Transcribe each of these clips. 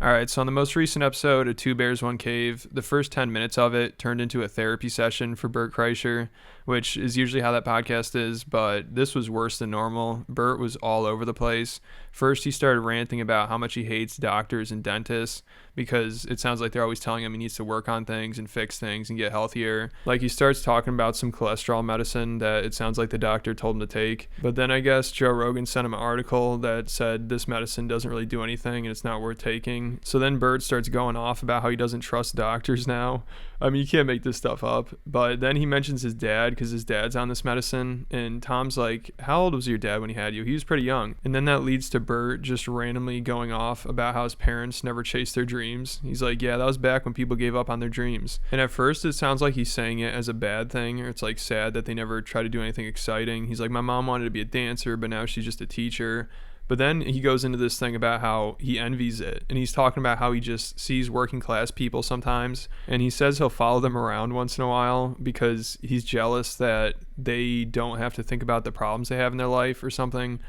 All right, so on the most recent episode of Two Bears, One Cave, the first 10 minutes of it turned into a therapy session for Bert Kreischer, which is usually how that podcast is, but this was worse than normal. Bert was all over the place. First, he started ranting about how much he hates doctors and dentists because it sounds like they're always telling him he needs to work on things and fix things and get healthier. Like, he starts talking about some cholesterol medicine that it sounds like the doctor told him to take. But then I guess Joe Rogan sent him an article that said this medicine doesn't really do anything and it's not worth taking. So then Bert starts going off about how he doesn't trust doctors now. I mean, you can't make this stuff up. But then he mentions his dad because his dad's on this medicine. And Tom's like, how old was your dad when he had you? He was pretty young. And then that leads to Bert just randomly going off about how his parents never chased their dreams. He's like, yeah, that was back when people gave up on their dreams. And at first it sounds like he's saying it as a bad thing, or it's like sad that they never try to do anything exciting. He's like, my mom wanted to be a dancer, but now she's just a teacher. But then he goes into this thing about how he envies it. And he's talking about how he just sees working class people sometimes. And he says he'll follow them around once in a while because he's jealous that they don't have to think about the problems they have in their life or something.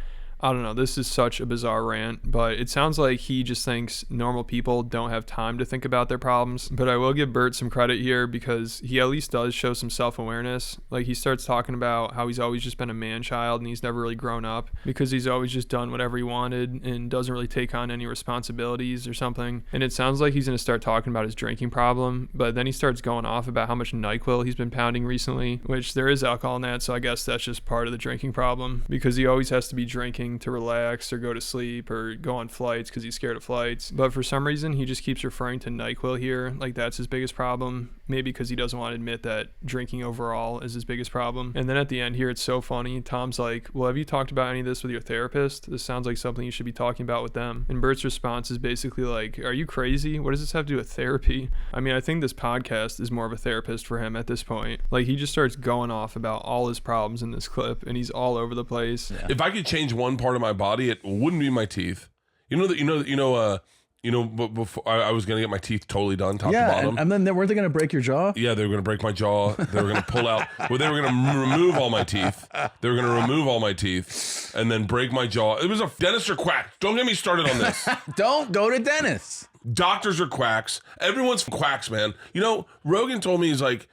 I don't know. This is such a bizarre rant, but it sounds like he just thinks normal people don't have time to think about their problems. But I will give Bert some credit here because he at least does show some self-awareness. Like, he starts talking about how he's always just been a man-child and he's never really grown up because he's always just done whatever he wanted and doesn't really take on any responsibilities or something. And it sounds like he's going to start talking about his drinking problem, but then he starts going off about how much NyQuil he's been pounding recently, which there is alcohol in that, so I guess that's just part of the drinking problem because he always has to be drinking to relax or go to sleep or go on flights because he's scared of flights. But for some reason, he just keeps referring to NyQuil here like that's his biggest problem. Maybe because he doesn't want to admit that drinking overall is his biggest problem. And then at the end here, it's so funny. Tom's like, well, have you talked about any of this with your therapist? This sounds like something you should be talking about with them. And Bert's response is basically like, are you crazy? What does this have to do with therapy? I mean, I think this podcast is more of a therapist for him at this point. Like, he just starts going off about all his problems in this clip and he's all over the place. Yeah. If I could change one part of my body, it wouldn't be my teeth. But before I was gonna get my teeth totally done, top to bottom. And then weren't they gonna break your jaw? Yeah, they were gonna break my jaw. They were gonna pull out. Well, they were gonna remove all my teeth. They were gonna remove all my teeth and then break my jaw. It was a dentist or quack. Don't get me started on this. Don't go to dentists. Doctors are quacks. Everyone's quacks, man. You know, Rogan told me, he's like,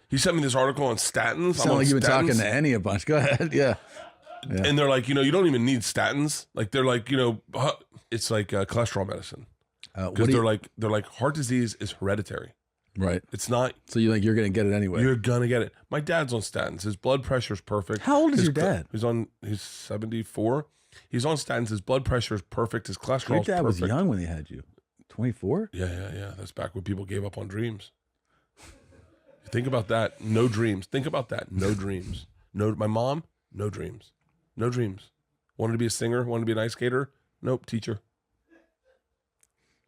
he sent me this article on statins. Sound like you've been talking to Annie a bunch. Go ahead. Yeah. And they're like, you don't even need statins. Like, they're like, it's like cholesterol medicine. Because they're like heart disease is hereditary. Right. It's not. So you're going to get it anyway. You're going to get it. My dad's on statins. His blood pressure's perfect. How old is your dad? He's 74. He's on statins. His blood pressure is perfect. His cholesterol is perfect. Your dad was young when he had you. 24? Yeah. That's back when people gave up on dreams. Think about that. No dreams. Think about that. No dreams. No. My mom, no dreams. No dreams. Wanted to be a singer, wanted to be an ice skater. Nope, teacher.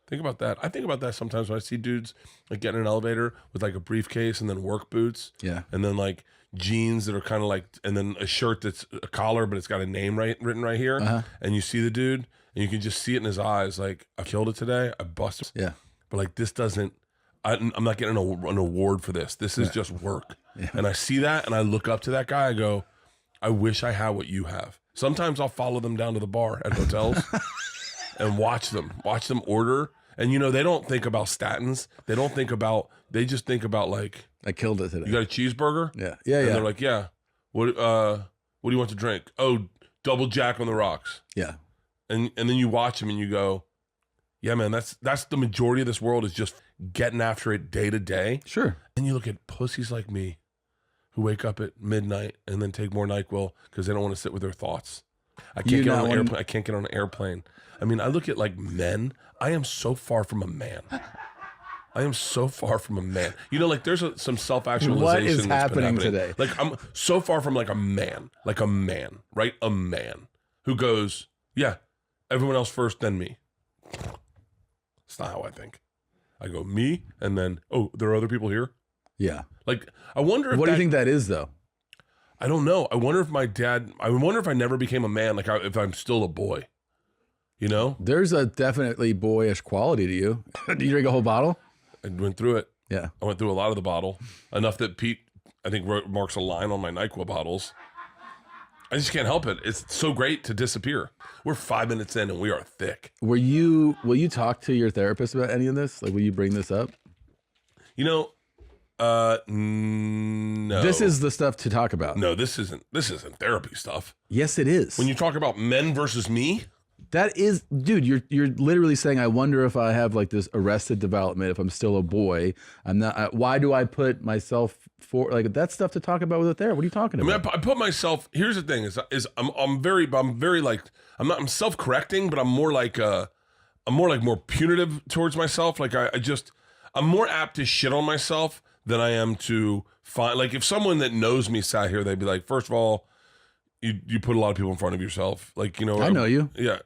Think about that. I think about that sometimes when I see dudes like get in an elevator with like a briefcase and then work boots. Yeah. And then like jeans that are kind of like, and then a shirt that's a collar, but it's got a name written right here. Uh-huh. And you see the dude and you can just see it in his eyes. Like, I killed it today. I busted. Yeah. But like, this doesn't, I'm not getting an award for this. This is just work. Yeah. And I see that and I look up to that guy. I go, I wish I had what you have. Sometimes I'll follow them down to the bar at hotels and watch them order. And they don't think about statins. They just think about like, I killed it today. You got a cheeseburger? Yeah. And they're like, yeah. What do you want to drink? Oh, double Jack on the rocks. Yeah. And then you watch them and you go, yeah, man, that's the majority of this world is just getting after it day to day. Sure. And you look at pussies like me who wake up at midnight and then take more NyQuil because they don't want to sit with their thoughts. I can't get on an airplane. I can't get on an airplane. I mean, I look at like men. I am so far from a man. I am so far from a man. Like there's some self-actualization. What is happening today? Like I'm so far from like a man, right? A man who goes, yeah, everyone else first, then me. It's not how I think. I go me, and then, oh, there are other people here? Yeah. Like, I wonder if What do you think that is, though? I don't know. I wonder if I never became a man, like if I'm still a boy. There's a definitely boyish quality to you. Do you drink a whole bottle? I went through it. Yeah. I went through a lot of the bottle. Enough that Pete, I think, marks a line on my NyQuil bottles. I just can't help it. It's so great to disappear. We're 5 minutes in and we are thick. Will you talk to your therapist about any of this? Like, will you bring this up? You know, no. This is the stuff to talk about. No, this isn't therapy stuff. Yes, it is. When you talk about men versus me, that is, dude, you're literally saying, I wonder if I have like this arrested development, if I'm still a boy. I'm not, why do I put myself for, like, that's stuff to talk about with a therapist. What are you talking about? I mean, I put myself, here's the thing is I'm very like, I'm self-correcting, but I'm more more punitive towards myself. Like I'm more apt to shit on myself than I am to find, like, if someone that knows me sat here, they'd be like, first of all, you put a lot of people in front of yourself. Like, you know, I know you. Yeah.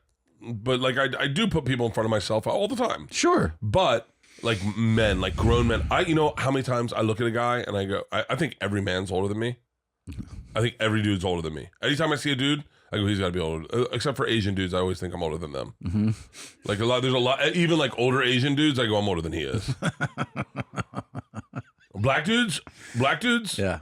But like, I do put people in front of myself all the time. Sure. But like men, like grown men, you know how many times I look at a guy and I go, I think every man's older than me. I think every dude's older than me. Anytime I see a dude, I go, he's got to be older. Except for Asian dudes, I always think I'm older than them. Mm-hmm. Like there's a lot, even like older Asian dudes, I go, I'm older than he is. Black dudes, yeah,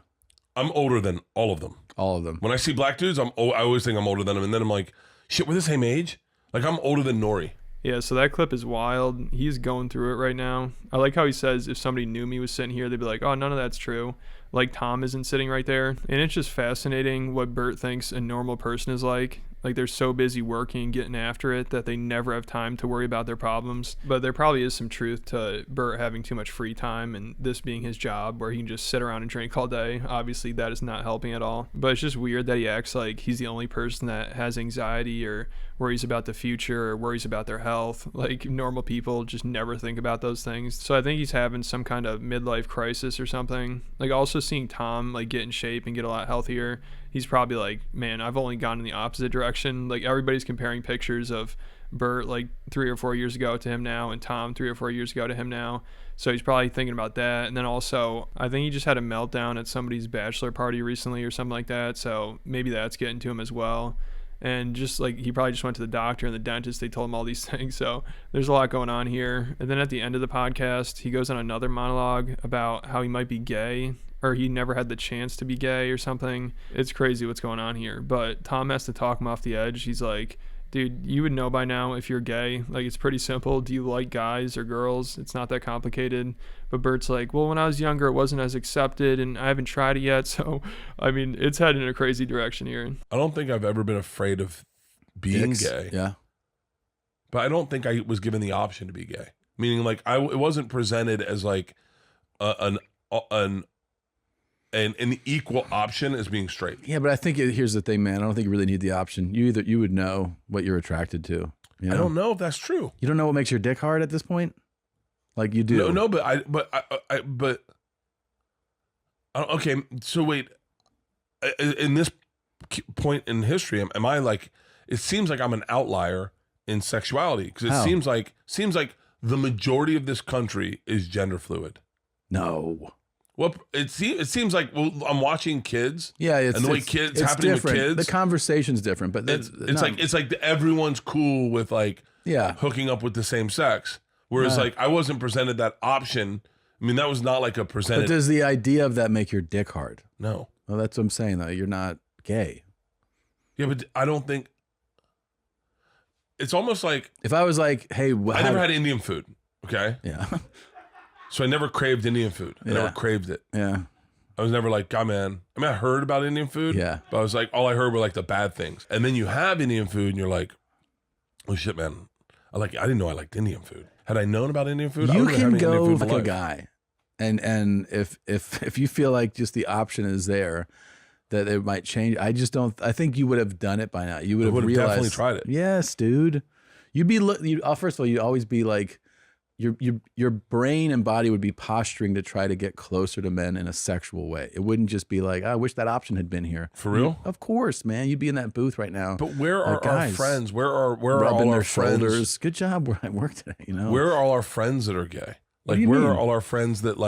I'm older than all of them. All of them. When I see black dudes, I always think I'm older than them, and then I'm like, shit, we're the same age. Like, I'm older than Nori. Yeah, so that clip is wild. He's going through it right now. I like how he says if somebody knew me was sitting here, they'd be like, oh, none of that's true. Like Tom isn't sitting right there. And it's just fascinating what Bert thinks a normal person is like. Like they're so busy working and getting after it that they never have time to worry about their problems. But there probably is some truth to Bert having too much free time and this being his job where he can just sit around and drink all day. Obviously that is not helping at all. But it's just weird that he acts like he's the only person that has anxiety or worries about the future or worries about their health. Like normal people just never think about those things. So I think he's having some kind of midlife crisis or something. Like also seeing Tom like get in shape and get a lot healthier. He's probably like, man, I've only gone in the opposite direction. Like everybody's comparing pictures of Bert like 3 or 4 years ago to him now and Tom 3 or 4 years ago to him now. So he's probably thinking about that. And then also, I think he just had a meltdown at somebody's bachelor party recently or something like that. So maybe that's getting to him as well. And just like he probably just went to the doctor and the dentist, they told him all these things. So there's a lot going on here. And then at the end of the podcast, he goes on another monologue about how he might be gay or he never had the chance to be gay or something. It's crazy what's going on here. But Tom has to talk him off the edge. He's like, dude, you would know by now if you're gay. Like, it's pretty simple. Do you like guys or girls? It's not that complicated. But Bert's like, well, when I was younger, it wasn't as accepted, and I haven't tried it yet. So, I mean, it's heading in a crazy direction here. I don't think I've ever been afraid of being gay. Yeah. But I don't think I was given the option to be gay. Meaning, like, it wasn't presented as, like, an equal option as being straight. Yeah, but I think here's the thing, man. I don't think you really need the option. You would know what you're attracted to. You know? I don't know if that's true. You don't know what makes your dick hard at this point? Like you do. No, but okay. So wait, in this point in history, am I like? It seems like I'm an outlier in sexuality because it seems like the majority of this country is gender fluid. No. Well, it seems like I'm watching kids. Yeah, and the way it's happening different. with kids. The conversation's different, but it's like everyone's cool with like hooking up with the same sex, whereas like I wasn't presented that option. I mean, that was not like a presented. But does the idea of that make your dick hard? No. Well, that's what I'm saying. Though you're not gay. Yeah, but I don't think. It's almost like if I was like, hey, I never had Indian food. Okay. Yeah. So I never craved Indian food. I never craved it. Yeah. I was never like, God, man. I mean, I heard about Indian food. Yeah. But I was like, all I heard were like the bad things. And then you have Indian food and you're like, oh shit, man. I didn't know I liked Indian food. Had I known about Indian food, you I can go like a guy. And if you feel like just the option is there, that it might change. I think you would have done it by now. You would have realized. Definitely tried it. Yes, dude. First of all, you'd always be like, your brain and body would be posturing to try to get closer to men in a sexual way. It wouldn't just be like, I wish that option had been here. For real? Of course, man. You'd be in that booth right now. But where are our friends? Where are all our friends? Good job where I work today, you know? Where are all our friends that are gay? Like, where are all our friends that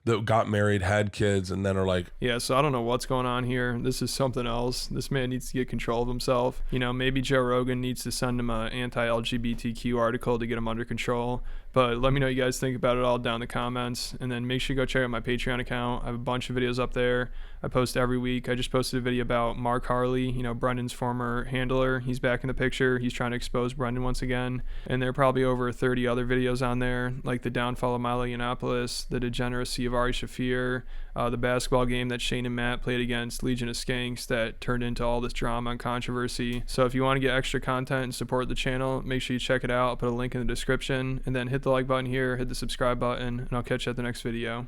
that got married, had kids, and then are like... Yeah, so I don't know what's going on here. This is something else. This man needs to get control of himself. You know, maybe Joe Rogan needs to send him an anti-LGBTQ article to get him under control. But let me know what you guys think about it all down in the comments. And then make sure you go check out my Patreon account. I have a bunch of videos up there I post every week. I just posted a video about Mark Harley, Brendan's former handler. He's back in the picture. He's trying to expose Brendan once again. And there are probably over 30 other videos on there, like the downfall of Milo Yiannopoulos, the degeneracy of Ari Shaffir, the basketball game that Shane and Matt played against Legion of Skanks that turned into all this drama and controversy. So if you want to get extra content and support the channel, make sure you check it out. I'll put a link in the description, and then hit the like button here, hit the subscribe button, and I'll catch you at the next video.